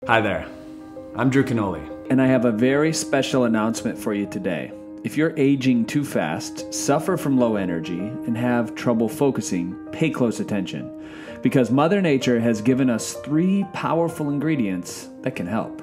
Hi there, I'm Drew Canoli. And I have a very special announcement for you today. If you're aging too fast, suffer from low energy, and have trouble focusing, pay close attention. Because Mother Nature has given us 3 powerful ingredients that can help.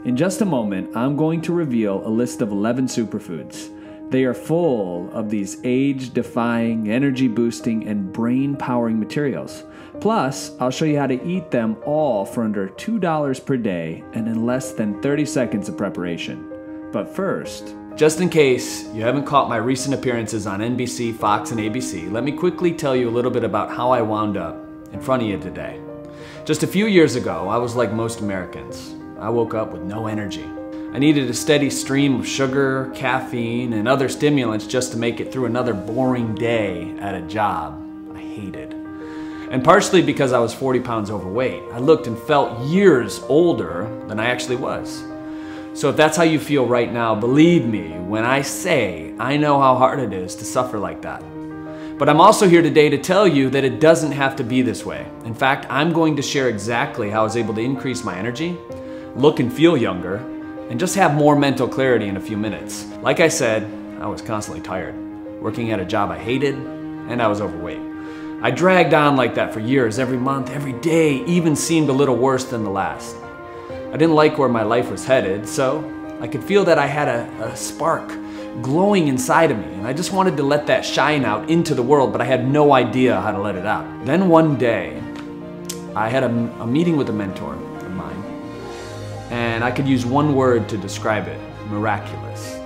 In just a moment, I'm going to reveal a list of 11 superfoods. They are full of these age-defying, energy-boosting, and brain-powering materials. Plus, I'll show you how to eat them all for under $2 per day and in less than 30 seconds of preparation. But first, just in case you haven't caught my recent appearances on NBC, Fox, and ABC, let me quickly tell you a little bit about how I wound up in front of you today. Just a few years ago, I was like most Americans. I woke up with no energy. I needed a steady stream of sugar, caffeine, and other stimulants just to make it through another boring day at a job I hated. And partially because I was 40 pounds overweight, I looked and felt years older than I actually was. So if that's how you feel right now, believe me when I say I know how hard it is to suffer like that. But I'm also here today to tell you that it doesn't have to be this way. In fact, I'm going to share exactly how I was able to increase my energy, look and feel younger, and just have more mental clarity in a few minutes. Like I said, I was constantly tired, working at a job I hated, and I was overweight. I dragged on like that for years, every month, every day, even seemed a little worse than the last. I didn't like where my life was headed, so I could feel that I had a spark glowing inside of me, and I just wanted to let that shine out into the world, but I had no idea how to let it out. Then one day, I had a meeting with a mentor of mine, and I could use one word to describe it: miraculous.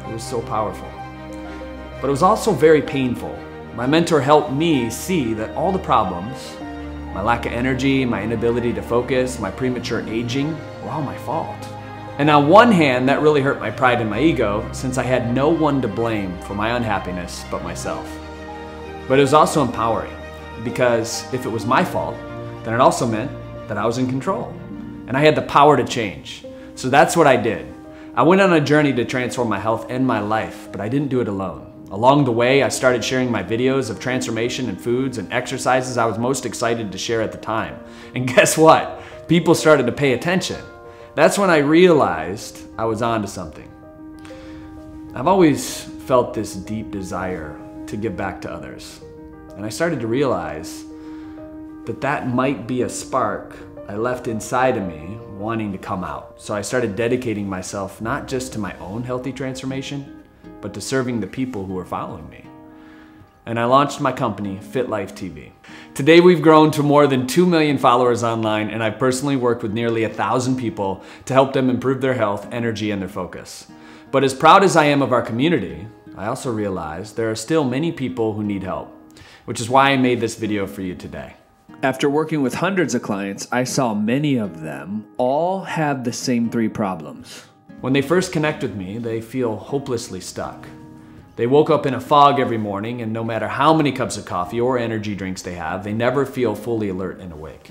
It was so powerful. But it was also very painful. My mentor helped me see that all the problems, my lack of energy, my inability to focus, my premature aging, were all my fault. And on one hand, that really hurt my pride and my ego, since I had no one to blame for my unhappiness but myself. But it was also empowering, because if it was my fault, then it also meant that I was in control, and I had the power to change. So that's what I did. I went on a journey to transform my health and my life, but I didn't do it alone. Along the way, I started sharing my videos of transformation and foods and exercises I was most excited to share at the time. And guess what? People started to pay attention. That's when I realized I was onto something. I've always felt this deep desire to give back to others. And I started to realize that that might be a spark I left inside of me wanting to come out. So I started dedicating myself not just to my own healthy transformation, but to serving the people who are following me. And I launched my company, FitLifeTV. Today we've grown to more than 2 million followers online, and I've personally worked with nearly 1,000 people to help them improve their health, energy, and their focus. But as proud as I am of our community, I also realize there are still many people who need help, which is why I made this video for you today. after working with hundreds of clients, I saw many of them all have the same 3 problems. When they first connect with me, they feel hopelessly stuck. They woke up in a fog every morning, and no matter how many cups of coffee or energy drinks they have, they never feel fully alert and awake.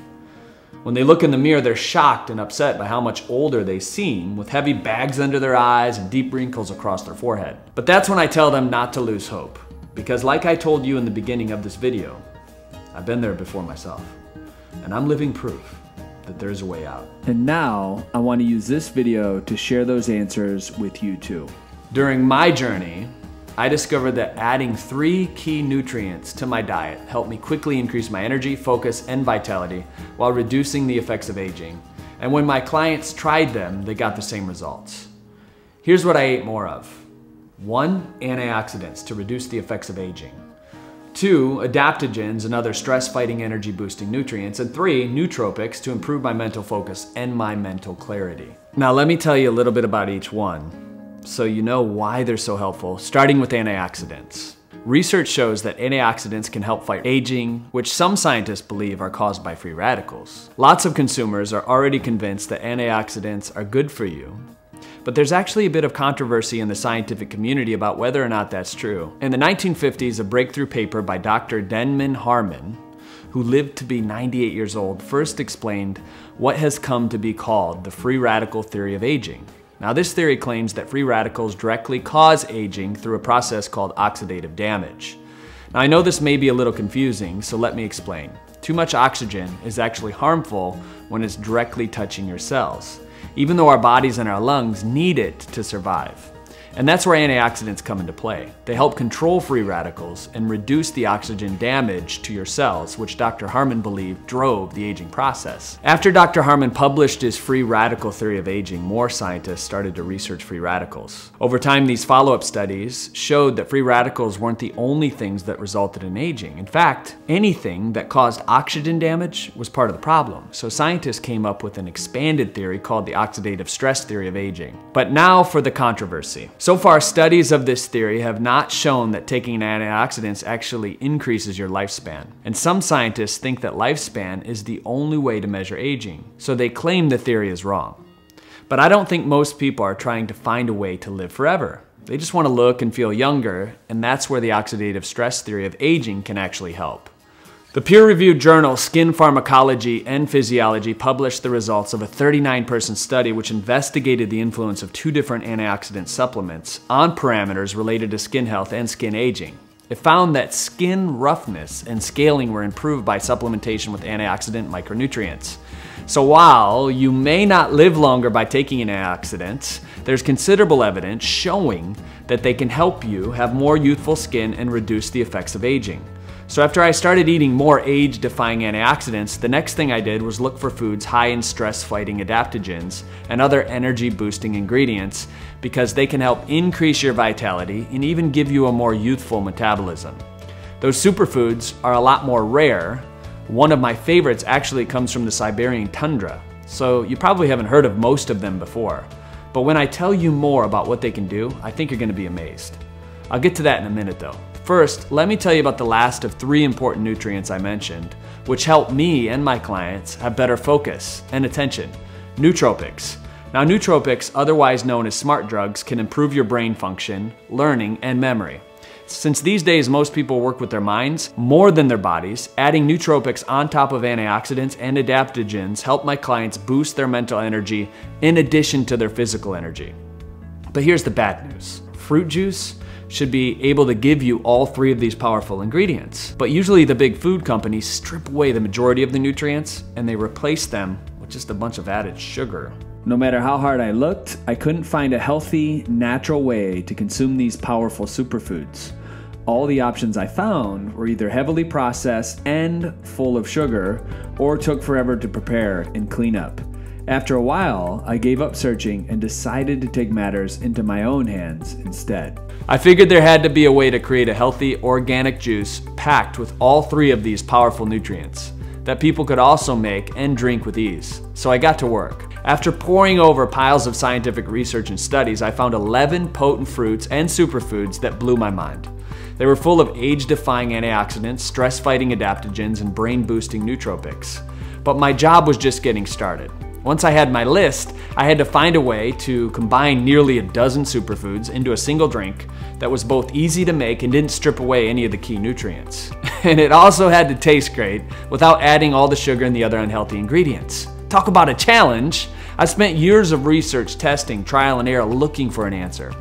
When they look in the mirror, they're shocked and upset by how much older they seem, with heavy bags under their eyes and deep wrinkles across their forehead. But that's when I tell them not to lose hope, because like I told you in the beginning of this video, I've been there before myself, and I'm living proof that there's a way out. And now I want to use this video to share those answers with you too. During my journey, I discovered that adding 3 key nutrients to my diet helped me quickly increase my energy, focus, and vitality while reducing the effects of aging. And when my clients tried them, they got the same results. Here's what I ate more of. 1, antioxidants to reduce the effects of aging. 2, adaptogens and other stress-fighting, energy-boosting nutrients. And 3, nootropics to improve my mental focus and my mental clarity. Now let me tell you a little bit about each one, so you know why they're so helpful, starting with antioxidants. Research shows that antioxidants can help fight aging, which some scientists believe are caused by free radicals. Lots of consumers are already convinced that antioxidants are good for you, but there's actually a bit of controversy in the scientific community about whether or not that's true. In the 1950s, a breakthrough paper by Dr. Denman Harmon, who lived to be 98 years old, first explained what has come to be called the free radical theory of aging. Now, this theory claims that free radicals directly cause aging through a process called oxidative damage. Now, I know this may be a little confusing, so let me explain. too much oxygen is actually harmful when it's directly touching your cells, even though our bodies and our lungs need it to survive. And that's where antioxidants come into play. They help control free radicals and reduce the oxygen damage to your cells, which Dr. Harmon believed drove the aging process. After Dr. Harmon published his free radical theory of aging, more scientists started to research free radicals. Over time, these follow-up studies showed that free radicals weren't the only things that resulted in aging. In fact, anything that caused oxygen damage was part of the problem. So scientists came up with an expanded theory called the oxidative stress theory of aging. But now for the controversy. So far, studies of this theory have not shown that taking antioxidants actually increases your lifespan. And some scientists think that lifespan is the only way to measure aging, so they claim the theory is wrong. But I don't think most people are trying to find a way to live forever. They just want to look and feel younger, and that's where the oxidative stress theory of aging can actually help. The peer-reviewed journal Skin Pharmacology and Physiology published the results of a 39-person study which investigated the influence of 2 different antioxidant supplements on parameters related to skin health and skin aging. It found that skin roughness and scaling were improved by supplementation with antioxidant micronutrients. So while you may not live longer by taking antioxidants, there's considerable evidence showing that they can help you have more youthful skin and reduce the effects of aging. So after I started eating more age-defying antioxidants, the next thing I did was look for foods high in stress-fighting adaptogens and other energy-boosting ingredients because they can help increase your vitality and even give you a more youthful metabolism. Those superfoods are a lot more rare. One of my favorites actually comes from the Siberian tundra, so you probably haven't heard of most of them before. But when I tell you more about what they can do, I think you're going to be amazed. I'll get to that in a minute though. First, let me tell you about the last of 3 important nutrients I mentioned, which help me and my clients have better focus and attention. Nootropics. Now, nootropics, otherwise known as smart drugs, can improve your brain function, learning, and memory. Since these days most people work with their minds more than their bodies, adding nootropics on top of antioxidants and adaptogens help my clients boost their mental energy in addition to their physical energy. But here's the bad news. Fruit juice should be able to give you all 3 of these powerful ingredients. But usually the big food companies strip away the majority of the nutrients and they replace them with just a bunch of added sugar. No matter how hard I looked, I couldn't find a healthy, natural way to consume these powerful superfoods. All the options I found were either heavily processed and full of sugar, or took forever to prepare and clean up. After a while, I gave up searching and decided to take matters into my own hands instead. I figured there had to be a way to create a healthy, organic juice packed with all 3 of these powerful nutrients that people could also make and drink with ease. So I got to work. After poring over piles of scientific research and studies, I found 11 potent fruits and superfoods that blew my mind. They were full of age-defying antioxidants, stress-fighting adaptogens, and brain-boosting nootropics. But my job was just getting started. Once I had my list, I had to find a way to combine nearly a dozen superfoods into a single drink that was both easy to make and didn't strip away any of the key nutrients. And it also had to taste great without adding all the sugar and the other unhealthy ingredients. Talk about a challenge! I spent years of research, testing, trial and error looking for an answer.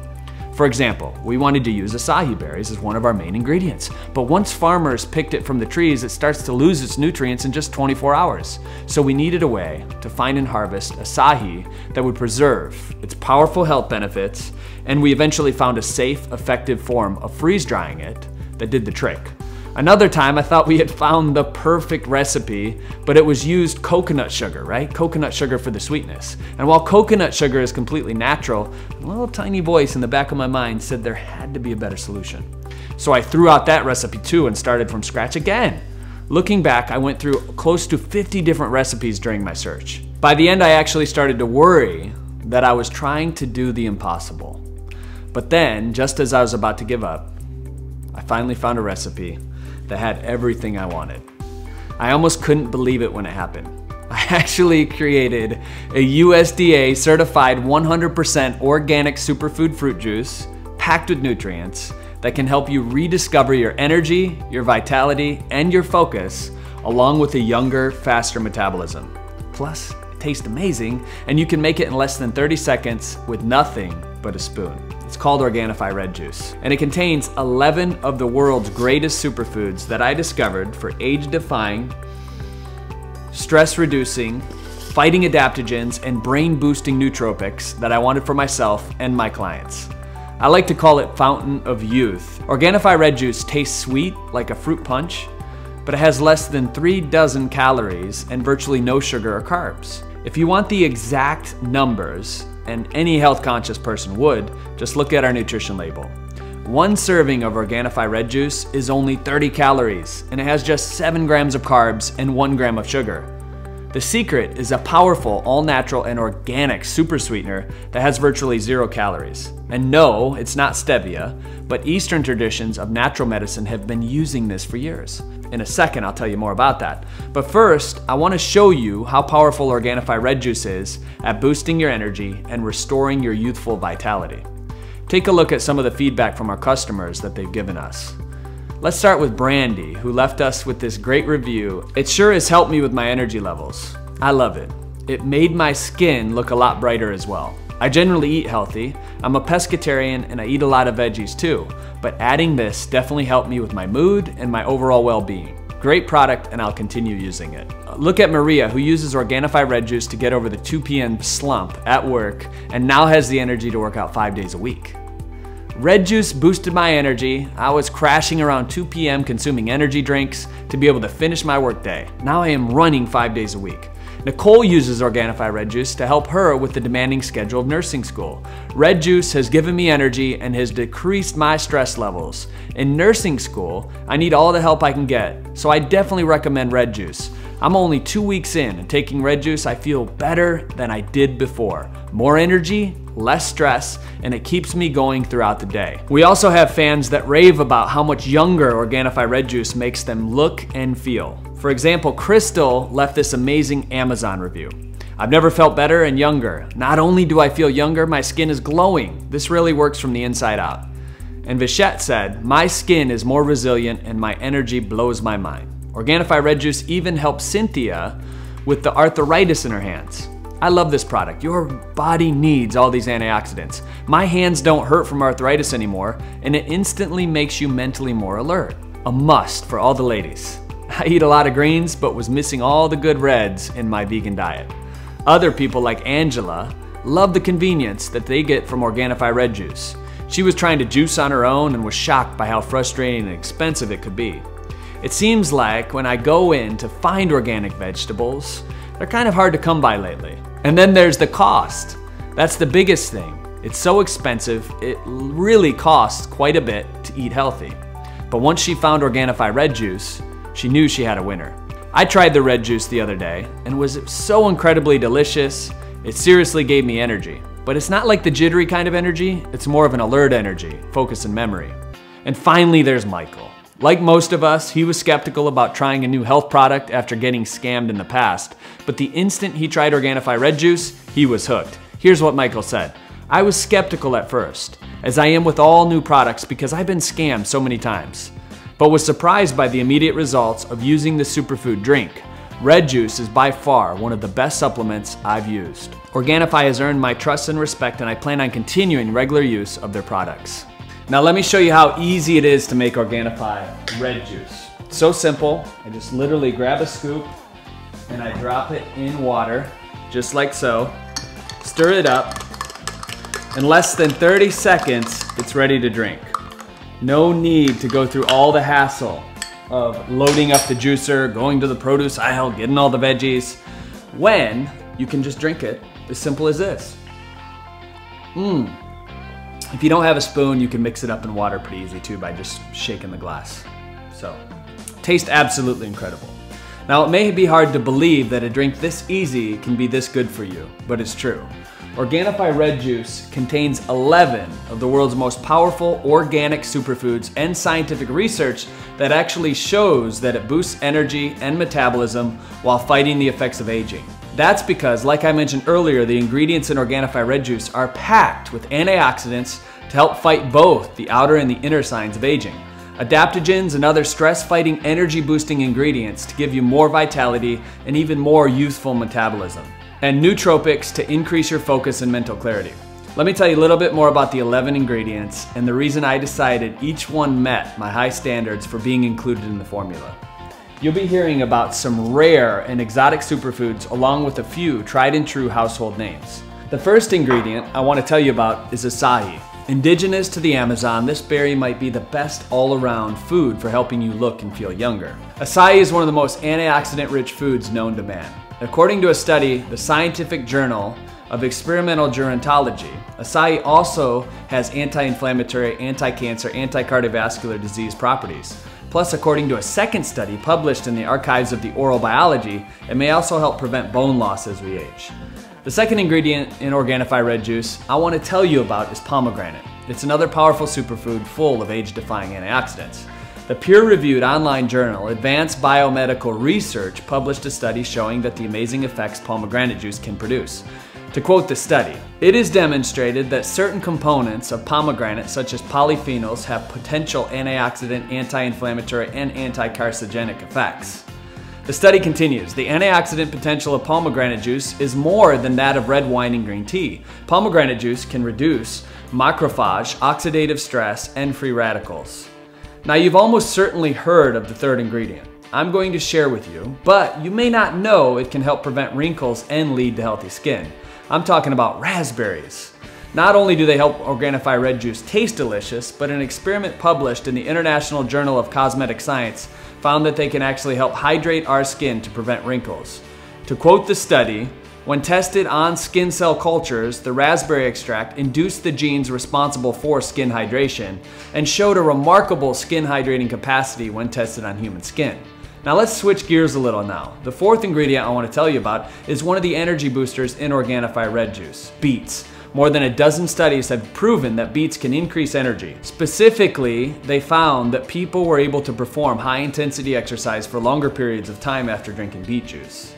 For example, we wanted to use acai berries as one of our main ingredients, but once farmers picked it from the trees, it starts to lose its nutrients in just 24 hours. So we needed a way to find and harvest acai that would preserve its powerful health benefits, and we eventually found a safe, effective form of freeze drying it that did the trick. Another time I thought we had found the perfect recipe, but it was used coconut sugar, right? Coconut sugar for the sweetness. And while coconut sugar is completely natural, a little tiny voice in the back of my mind said there had to be a better solution. So I threw out that recipe too and started from scratch again. Looking back, I went through close to 50 different recipes during my search. By the end, I actually started to worry that I was trying to do the impossible. But then, just as I was about to give up, I finally found a recipe that had everything I wanted. I almost couldn't believe it when it happened. I actually created a USDA certified 100% organic superfood fruit juice packed with nutrients that can help you rediscover your energy, your vitality, and your focus, along with a younger, faster metabolism. Plus, it tastes amazing, and you can make it in less than 30 seconds with nothing but a spoon. It's called Organifi Red Juice, and it contains 11 of the world's greatest superfoods that I discovered for age-defying, stress-reducing, fighting adaptogens, and brain-boosting nootropics that I wanted for myself and my clients. I like to call it Fountain of Youth. Organifi Red Juice tastes sweet like a fruit punch, but it has less than 3 dozen calories and virtually no sugar or carbs. If you want the exact numbers, and any health-conscious person would, just look at our nutrition label. 1 serving of Organifi Red Juice is only 30 calories, and it has just 7 grams of carbs and 1 gram of sugar. The secret is a powerful, all-natural and organic super sweetener that has virtually 0 calories. And no, it's not stevia, but Eastern traditions of natural medicine have been using this for years. In a second, I'll tell you more about that. But first, I want to show you how powerful Organifi Red Juice is at boosting your energy and restoring your youthful vitality. Take a look at some of the feedback from our customers that they've given us. Let's start with Brandy, who left us with this great review. It sure has helped me with my energy levels. I love it. It made my skin look a lot brighter as well. I generally eat healthy. I'm a pescatarian and I eat a lot of veggies too, but adding this definitely helped me with my mood and my overall well-being. Great product, and I'll continue using it. Look at Maria, who uses Organifi Red Juice to get over the 2 p.m. slump at work and now has the energy to work out 5 days a week. Red Juice boosted my energy. I was crashing around 2 p.m. consuming energy drinks to be able to finish my workday. Now I am running 5 days a week. Nicole uses Organifi Red Juice to help her with the demanding schedule of nursing school. Red Juice has given me energy and has decreased my stress levels. In nursing school, I need all the help I can get, so I definitely recommend Red Juice. I'm only 2 weeks in, and taking Red Juice, I feel better than I did before. More energy, less stress, and it keeps me going throughout the day. We also have fans that rave about how much younger Organifi Red Juice makes them look and feel. For example, Crystal left this amazing Amazon review. I've never felt better and younger. Not only do I feel younger, my skin is glowing. This really works from the inside out. And Vishette said, my skin is more resilient and my energy blows my mind. Organifi Red Juice even helped Cynthia with the arthritis in her hands. I love this product. Your body needs all these antioxidants. My hands don't hurt from arthritis anymore, and it instantly makes you mentally more alert. A must for all the ladies. I eat a lot of greens, but was missing all the good reds in my vegan diet. Other people like Angela love the convenience that they get from Organifi Red Juice. She was trying to juice on her own and was shocked by how frustrating and expensive it could be. It seems like when I go in to find organic vegetables, they're kind of hard to come by lately. And then there's the cost. That's the biggest thing. It's so expensive, it really costs quite a bit to eat healthy. But once she found Organifi Red Juice, she knew she had a winner. I tried the Red Juice the other day and was so incredibly delicious, it seriously gave me energy. But it's not like the jittery kind of energy, it's more of an alert energy, focus and memory. And finally, there's Michael. Like most of us, he was skeptical about trying a new health product after getting scammed in the past, but the instant he tried Organifi Red Juice, he was hooked. Here's what Michael said. I was skeptical at first, as I am with all new products because I've been scammed so many times, but was surprised by the immediate results of using the superfood drink. Red Juice is by far one of the best supplements I've used. Organifi has earned my trust and respect, and I plan on continuing regular use of their products. Now let me show you how easy it is to make Organifi Red Juice. It's so simple. I just literally grab a scoop and I drop it in water, just like so. Stir it up. In less than 30 seconds, it's ready to drink. No need to go through all the hassle of loading up the juicer, going to the produce aisle, getting all the veggies, when you can just drink it as simple as this. If you don't have a spoon, you can mix it up in water pretty easy too by just shaking the glass. So, tastes absolutely incredible. Now, it may be hard to believe that a drink this easy can be this good for you, but it's true. Organifi Red Juice contains 11 of the world's most powerful organic superfoods and scientific research that actually shows that it boosts energy and metabolism while fighting the effects of aging. That's because, like I mentioned earlier, the ingredients in Organifi Red Juice are packed with antioxidants to help fight both the outer and the inner signs of aging. Adaptogens and other stress-fighting, energy-boosting ingredients to give you more vitality and even more youthful metabolism. And nootropics to increase your focus and mental clarity. Let me tell you a little bit more about the 11 ingredients and the reason I decided each one met my high standards for being included in the formula. you'll be hearing about some rare and exotic superfoods along with a few tried and true household names. The first ingredient I want to tell you about is acai. Indigenous to the Amazon, this berry might be the best all-around food for helping you look and feel younger. Acai is one of the most antioxidant-rich foods known to man. According to a study, the Scientific Journal of Experimental Gerontology, acai also has anti-inflammatory, anti-cancer, anti-cardiovascular disease properties. Plus, according to a second study published in the Archives of the Oral Biology, it may also help prevent bone loss as we age. The second ingredient in Organifi Red Juice I want to tell you about is pomegranate. It's another powerful superfood full of age-defying antioxidants. The peer-reviewed online journal Advanced Biomedical Research published a study showing that the amazing effects pomegranate juice can produce. To quote the study, "It is demonstrated that certain components of pomegranate, such as polyphenols, have potential antioxidant, anti-inflammatory, and anti-carcinogenic effects." The study continues, "The antioxidant potential of pomegranate juice is more than that of red wine and green tea. Pomegranate juice can reduce macrophage, oxidative stress, and free radicals." Now, you've almost certainly heard of the third ingredient I'm going to share with you, but you may not know it can help prevent wrinkles and lead to healthy skin. I'm talking about raspberries. Not only do they help Organifi Red Juice taste delicious, but an experiment published in the International Journal of Cosmetic Science found that they can actually help hydrate our skin to prevent wrinkles. To quote the study, "When tested on skin cell cultures, the raspberry extract induced the genes responsible for skin hydration and showed a remarkable skin hydrating capacity when tested on human skin." Now let's switch gears a little now. The fourth ingredient I want to tell you about is one of the energy boosters in Organifi Red Juice, beets. More than a dozen studies have proven that beets can increase energy. Specifically, they found that people were able to perform high-intensity exercise for longer periods of time after drinking beet juice.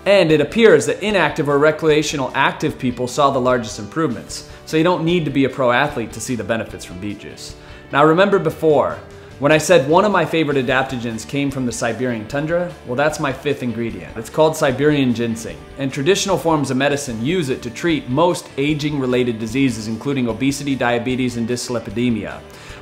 And it appears that inactive or recreational active people saw the largest improvements, so you don't need to be a pro athlete to see the benefits from beet juice. Now remember before, when I said one of my favorite adaptogens came from the Siberian tundra, well, that's my fifth ingredient. It's called Siberian ginseng, and traditional forms of medicine use it to treat most aging-related diseases, including obesity, diabetes, and dyslipidemia.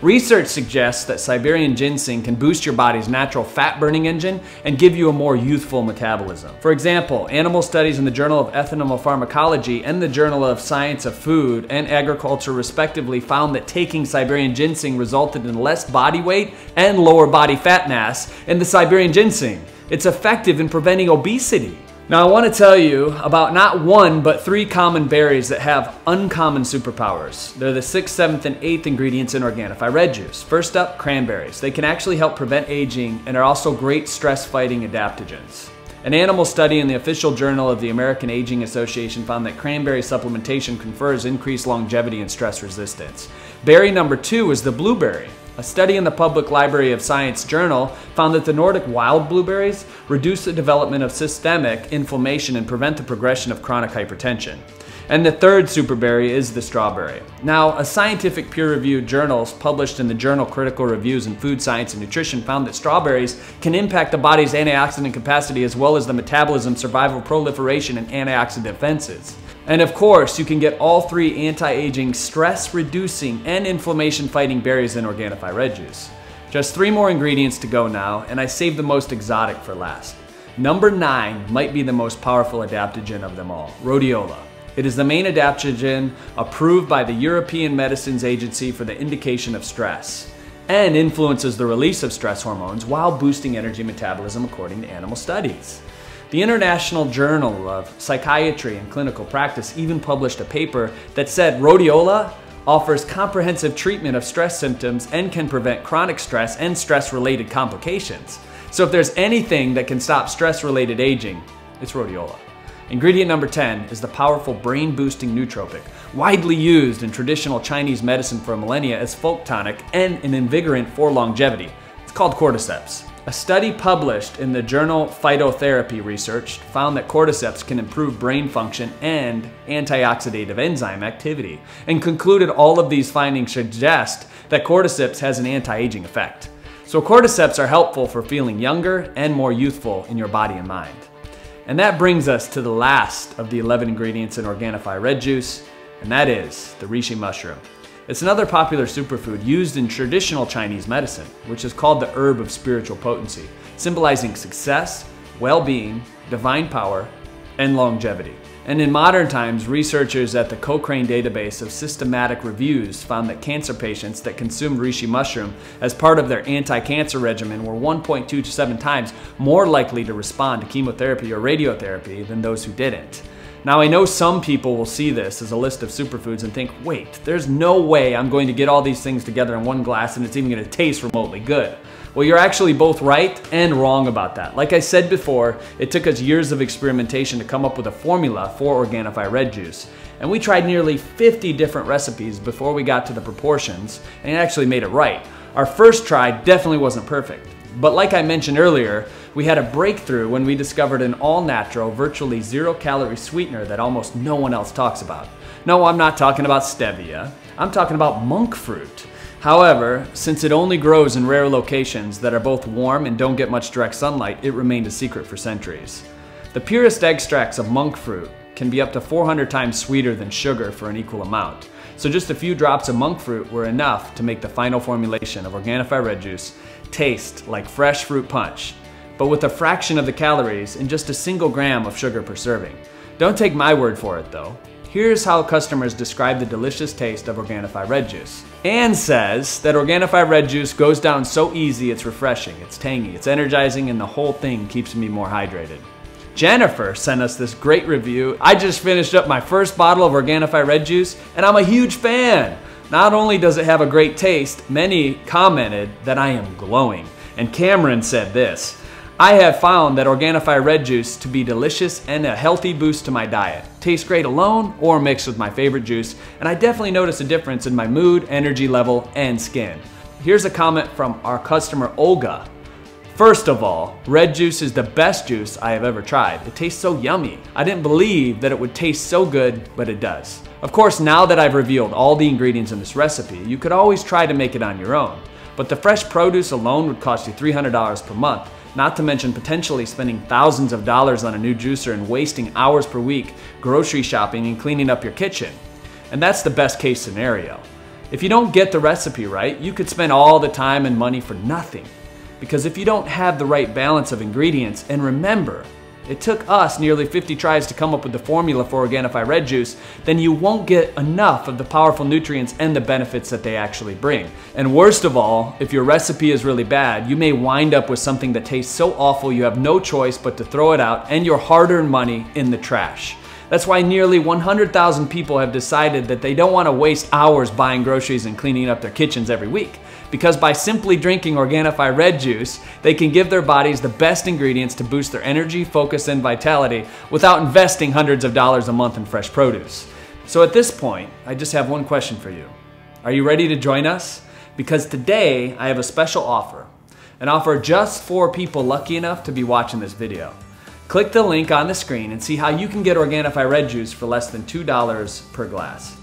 Research suggests that Siberian ginseng can boost your body's natural fat-burning engine and give you a more youthful metabolism. For example, animal studies in the Journal of Ethnomopharmacology and the Journal of Science of Food and Agriculture respectively found that taking Siberian ginseng resulted in less body weight and lower body fat mass in the Siberian ginseng. It's effective in preventing obesity. Now I want to tell you about not one, but three common berries that have uncommon superpowers. They're the 6th, 7th, and 8th ingredients in Organifi Red Juice. First up, cranberries. They can actually help prevent aging and are also great stress-fighting adaptogens. An animal study in the official journal of the American Aging Association found that cranberry supplementation confers increased longevity and stress resistance. Berry number 2 is the blueberry. A study in the Public Library of Science journal found that the Nordic wild blueberries reduce the development of systemic inflammation and prevent the progression of chronic hypertension. And the third superberry is the strawberry. Now, a scientific peer-reviewed journal published in the journal Critical Reviews in Food Science and Nutrition found that strawberries can impact the body's antioxidant capacity as well as the metabolism, survival, proliferation, and antioxidant defenses. And of course, you can get all three anti-aging, stress-reducing, and inflammation-fighting berries in Organifi Red Juice. Just 3 more ingredients to go now, and I saved the most exotic for last. Number 9 might be the most powerful adaptogen of them all, rhodiola. It is the main adaptogen approved by the European Medicines Agency for the indication of stress, and influences the release of stress hormones while boosting energy metabolism according to animal studies. The International Journal of Psychiatry and Clinical Practice even published a paper that said rhodiola offers comprehensive treatment of stress symptoms and can prevent chronic stress and stress-related complications. So if there's anything that can stop stress-related aging, it's rhodiola. Ingredient number 10 is the powerful brain-boosting nootropic, widely used in traditional Chinese medicine for millennia as folk tonic and an invigorant for longevity. It's called cordyceps. A study published in the journal Phytotherapy Research found that cordyceps can improve brain function and antioxidative enzyme activity, and concluded all of these findings suggest that cordyceps has an anti-aging effect. So cordyceps are helpful for feeling younger and more youthful in your body and mind. And that brings us to the last of the 11 ingredients in Organifi Red Juice, and that is the reishi mushroom. It's another popular superfood used in traditional Chinese medicine, which is called the herb of spiritual potency, symbolizing success, well-being, divine power, and longevity. And in modern times, researchers at the Cochrane database of systematic reviews found that cancer patients that consumed reishi mushroom as part of their anti-cancer regimen were 1.2 to 7 times more likely to respond to chemotherapy or radiotherapy than those who didn't. Now, I know some people will see this as a list of superfoods and think, wait, there's no way I'm going to get all these things together in one glass and it's even going to taste remotely good. Well, you're actually both right and wrong about that. Like I said before, it took us years of experimentation to come up with a formula for Organifi Red Juice. And we tried nearly 50 different recipes before we got to the proportions and actually made it right. Our first try definitely wasn't perfect. But like I mentioned earlier, we had a breakthrough when we discovered an all-natural, virtually zero-calorie sweetener that almost no one else talks about. No, I'm not talking about stevia. I'm talking about monk fruit. However, since it only grows in rare locations that are both warm and don't get much direct sunlight, it remained a secret for centuries. The purest extracts of monk fruit can be up to 400 times sweeter than sugar for an equal amount. So just a few drops of monk fruit were enough to make the final formulation of Organifi Red Juice taste like fresh fruit punch, but with a fraction of the calories and just a single gram of sugar per serving. Don't take my word for it though. Here's how customers describe the delicious taste of Organifi Red Juice. Anne says that Organifi Red Juice goes down so easy it's refreshing, it's tangy, it's energizing, and the whole thing keeps me more hydrated. Jennifer sent us this great review. I just finished up my first bottle of Organifi Red Juice and I'm a huge fan. Not only does it have a great taste, many commented that I am glowing. And Cameron said this: I have found that Organifi Red Juice to be delicious and a healthy boost to my diet. Tastes great alone or mixed with my favorite juice, and I definitely notice a difference in my mood, energy level, and skin. Here's a comment from our customer Olga. First of all, red juice is the best juice I have ever tried. It tastes so yummy. I didn't believe that it would taste so good, but it does. Of course, now that I've revealed all the ingredients in this recipe, you could always try to make it on your own. But the fresh produce alone would cost you $300 per month, not to mention potentially spending thousands of dollars on a new juicer and wasting hours per week grocery shopping and cleaning up your kitchen. And that's the best case scenario. If you don't get the recipe right, you could spend all the time and money for nothing. Because if you don't have the right balance of ingredients, and remember, it took us nearly 50 tries to come up with the formula for Organifi Red Juice, then you won't get enough of the powerful nutrients and the benefits that they actually bring. And worst of all, if your recipe is really bad, you may wind up with something that tastes so awful you have no choice but to throw it out and your hard-earned money in the trash. That's why nearly 100,000 people have decided that they don't want to waste hours buying groceries and cleaning up their kitchens every week. Because by simply drinking Organifi Red Juice, they can give their bodies the best ingredients to boost their energy, focus, and vitality without investing hundreds of dollars a month in fresh produce. So at this point, I just have one question for you. Are you ready to join us? Because today I have a special offer. An offer just for people lucky enough to be watching this video. Click the link on the screen and see how you can get Organifi Red Juice for less than $2 per glass.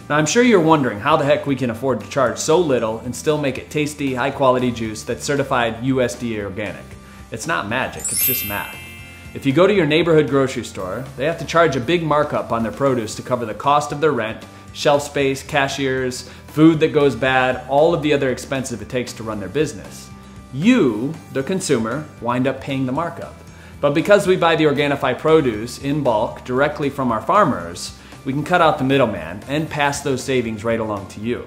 Now I'm sure you're wondering how the heck we can afford to charge so little and still make it tasty, high quality juice that's certified USDA organic. It's not magic, it's just math. If you go to your neighborhood grocery store, they have to charge a big markup on their produce to cover the cost of their rent, shelf space, cashiers, food that goes bad, all of the other expenses it takes to run their business. You, the consumer, wind up paying the markup. But because we buy the Organifi produce in bulk directly from our farmers, we can cut out the middleman and pass those savings right along to you.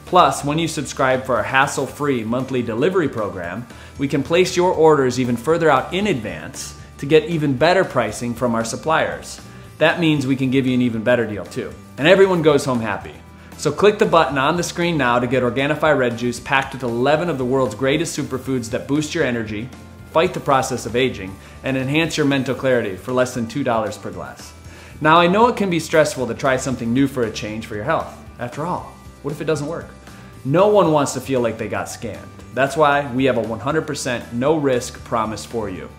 Plus, when you subscribe for our hassle-free monthly delivery program, we can place your orders even further out in advance to get even better pricing from our suppliers. That means we can give you an even better deal too. And everyone goes home happy. So click the button on the screen now to get Organifi Red Juice packed with 11 of the world's greatest superfoods that boost your energy, fight the process of aging, and enhance your mental clarity for less than $2 per glass. Now I know it can be stressful to try something new for a change for your health. After all, what if it doesn't work? No one wants to feel like they got scammed. That's why we have a 100% no risk promise for you.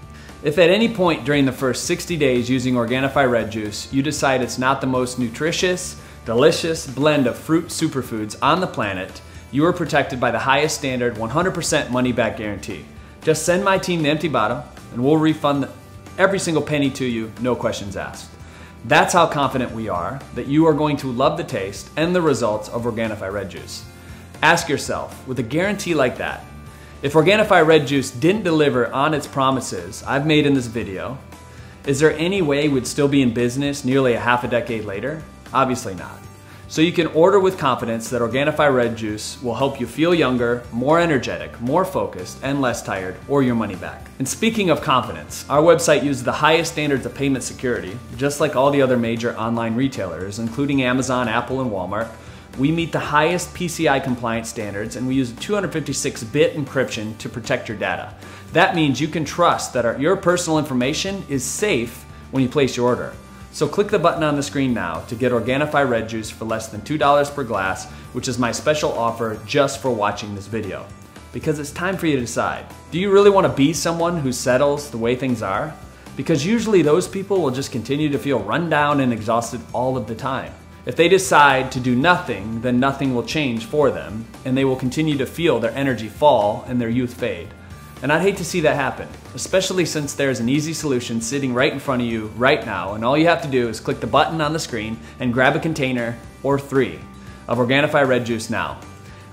If at any point during the first 60 days using Organifi Red Juice, you decide it's not the most nutritious, delicious blend of fruit superfoods on the planet, you are protected by the highest standard 100% money back guarantee. Just send my team the empty bottle and we'll refund every single penny to you, no questions asked. That's how confident we are that you are going to love the taste and the results of Organifi Red Juice. Ask yourself, with a guarantee like that, if Organifi Red Juice didn't deliver on its promises I've made in this video, is there any way we'd still be in business nearly a half a decade later? Obviously not. So you can order with confidence that Organifi Red Juice will help you feel younger, more energetic, more focused, and less tired, or your money back. And speaking of confidence, our website uses the highest standards of payment security, just like all the other major online retailers, including Amazon, Apple, and Walmart. We meet the highest PCI compliance standards, and we use 256-bit encryption to protect your data. That means you can trust that your personal information is safe when you place your order. So click the button on the screen now to get Organifi Red Juice for less than $2 per glass, which is my special offer just for watching this video. Because it's time for you to decide. Do you really want to be someone who settles the way things are? Because usually those people will just continue to feel run down and exhausted all of the time. If they decide to do nothing, then nothing will change for them, and they will continue to feel their energy fall and their youth fade. And I'd hate to see that happen, especially since there's an easy solution sitting right in front of you right now, and all you have to do is click the button on the screen and grab a container, or 3, of Organifi Red Juice now.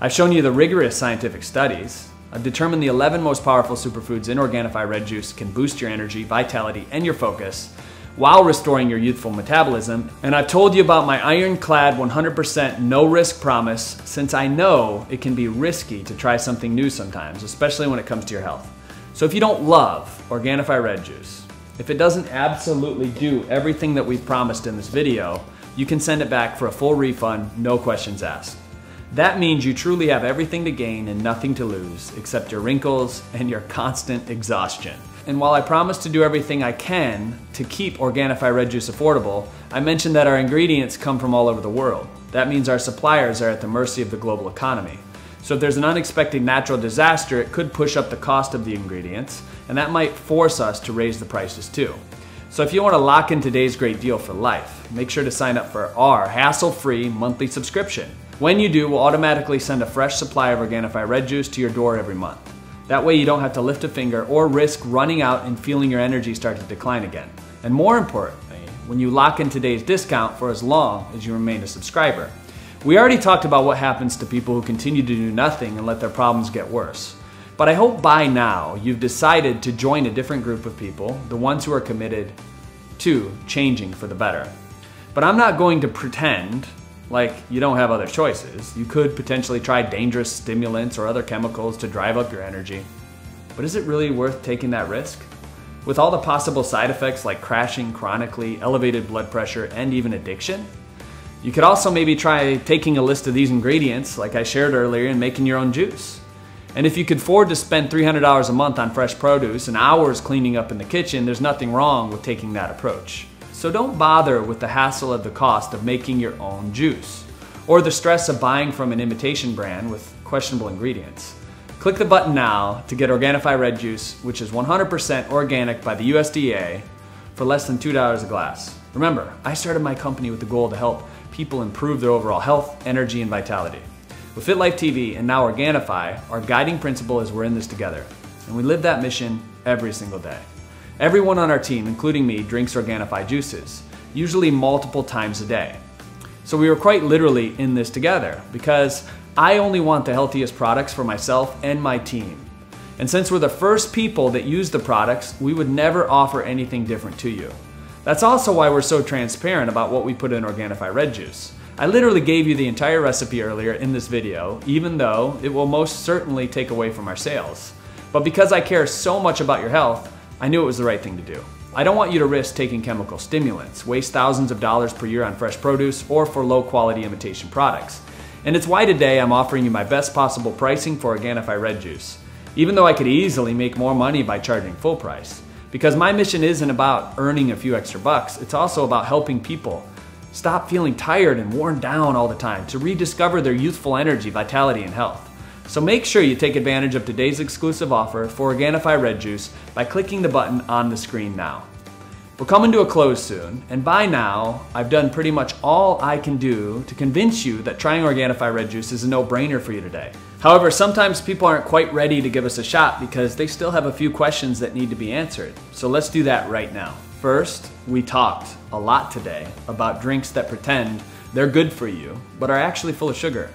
I've shown you the rigorous scientific studies. I've determined the 11 most powerful superfoods in Organifi Red Juice can boost your energy, vitality, and your focus while restoring your youthful metabolism. And I've told you about my ironclad 100% no-risk promise, since I know it can be risky to try something new sometimes, especially when it comes to your health. So if you don't love Organifi Red Juice, if it doesn't absolutely do everything that we've promised in this video, you can send it back for a full refund, no questions asked. That means you truly have everything to gain and nothing to lose, except your wrinkles and your constant exhaustion. And while I promise to do everything I can to keep Organifi Red Juice affordable, I mentioned that our ingredients come from all over the world. That means our suppliers are at the mercy of the global economy. So if there's an unexpected natural disaster, it could push up the cost of the ingredients, and that might force us to raise the prices too. So if you want to lock in today's great deal for life, make sure to sign up for our hassle-free monthly subscription. When you do, we'll automatically send a fresh supply of Organifi Red Juice to your door every month. That way you don't have to lift a finger or risk running out and feeling your energy start to decline again. And more importantly, when you lock in today's discount for as long as you remain a subscriber. We already talked about what happens to people who continue to do nothing and let their problems get worse. But I hope by now you've decided to join a different group of people, the ones who are committed to changing for the better. But I'm not going to pretend like you don't have other choices. You could potentially try dangerous stimulants or other chemicals to drive up your energy. But is it really worth taking that risk? With all the possible side effects like crashing chronically, elevated blood pressure, and even addiction? You could also maybe try taking a list of these ingredients, like I shared earlier, and making your own juice. And if you could afford to spend $300 a month on fresh produce and hours cleaning up in the kitchen, there's nothing wrong with taking that approach. So don't bother with the hassle of the cost of making your own juice, or the stress of buying from an imitation brand with questionable ingredients. Click the button now to get Organifi Red Juice, which is 100% organic by the USDA, for less than $2 a glass. Remember, I started my company with the goal to help people improve their overall health, energy, and vitality. With FitLifeTV and now Organifi, our guiding principle is we're in this together, and we live that mission every single day. Everyone on our team, including me, drinks Organifi juices, usually multiple times a day. So we were quite literally in this together, because I only want the healthiest products for myself and my team. And since we're the first people that use the products, we would never offer anything different to you. That's also why we're so transparent about what we put in Organifi Red Juice. I literally gave you the entire recipe earlier in this video, even though it will most certainly take away from our sales. But because I care so much about your health, I knew it was the right thing to do. I don't want you to risk taking chemical stimulants, waste thousands of dollars per year on fresh produce, or for low quality imitation products. And it's why today I'm offering you my best possible pricing for Organifi Red Juice, even though I could easily make more money by charging full price. Because my mission isn't about earning a few extra bucks, it's also about helping people stop feeling tired and worn down all the time, to rediscover their youthful energy, vitality, and health. So make sure you take advantage of today's exclusive offer for Organifi Red Juice by clicking the button on the screen now. We're coming to a close soon, and by now, I've done pretty much all I can do to convince you that trying Organifi Red Juice is a no-brainer for you today. However, sometimes people aren't quite ready to give us a shot because they still have a few questions that need to be answered. So let's do that right now. First, we talked a lot today about drinks that pretend they're good for you, but are actually full of sugar.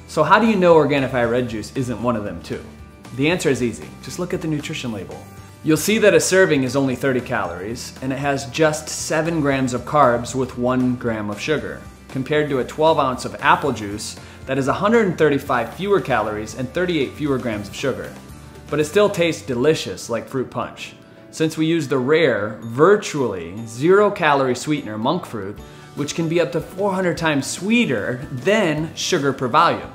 So how do you know Organifi Red Juice isn't one of them too? The answer is easy. Just look at the nutrition label. You'll see that a serving is only 30 calories, and it has just 7 grams of carbs with 1 gram of sugar, compared to a 12 ounce of apple juice that has 135 fewer calories and 38 fewer grams of sugar. But it still tastes delicious like fruit punch, since we use the rare, virtually 0-calorie sweetener monk fruit, which can be up to 400 times sweeter than sugar per volume.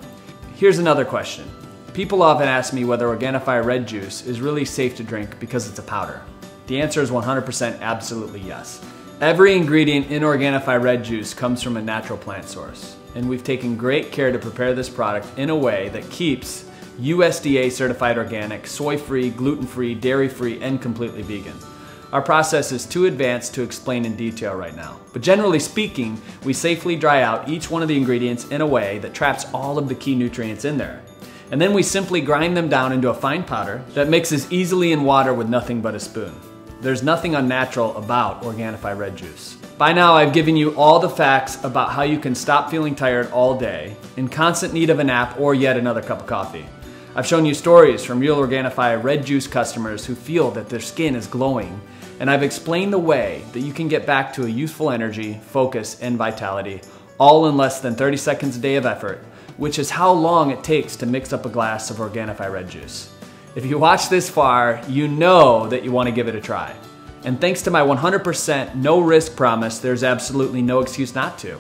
Here's another question. People often ask me whether Organifi Red Juice is really safe to drink because it's a powder. The answer is 100% absolutely yes. Every ingredient in Organifi Red Juice comes from a natural plant source, and we've taken great care to prepare this product in a way that keeps USDA certified organic, soy-free, gluten-free, dairy-free, and completely vegan. Our process is too advanced to explain in detail right now, but generally speaking, we safely dry out each one of the ingredients in a way that traps all of the key nutrients in there. And then we simply grind them down into a fine powder that mixes easily in water with nothing but a spoon. There's nothing unnatural about Organifi Red Juice. By now, I've given you all the facts about how you can stop feeling tired all day, in constant need of a nap or yet another cup of coffee. I've shown you stories from real Organifi Red Juice customers who feel that their skin is glowing, and I've explained the way that you can get back to a youthful energy, focus, and vitality, all in less than 30 seconds a day of effort, which is how long it takes to mix up a glass of Organifi Red Juice. If you watch this far, you know that you want to give it a try. And thanks to my 100% no-risk promise, there's absolutely no excuse not to,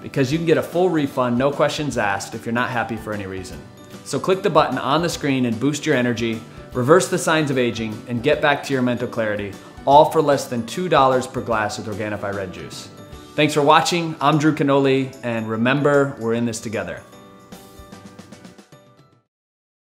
because you can get a full refund, no questions asked, if you're not happy for any reason. So click the button on the screen and boost your energy, reverse the signs of aging, and get back to your mental clarity, all for less than $2 per glass with Organifi Red Juice. Thanks for watching. I'm Drew Canoli, and remember, we're in this together.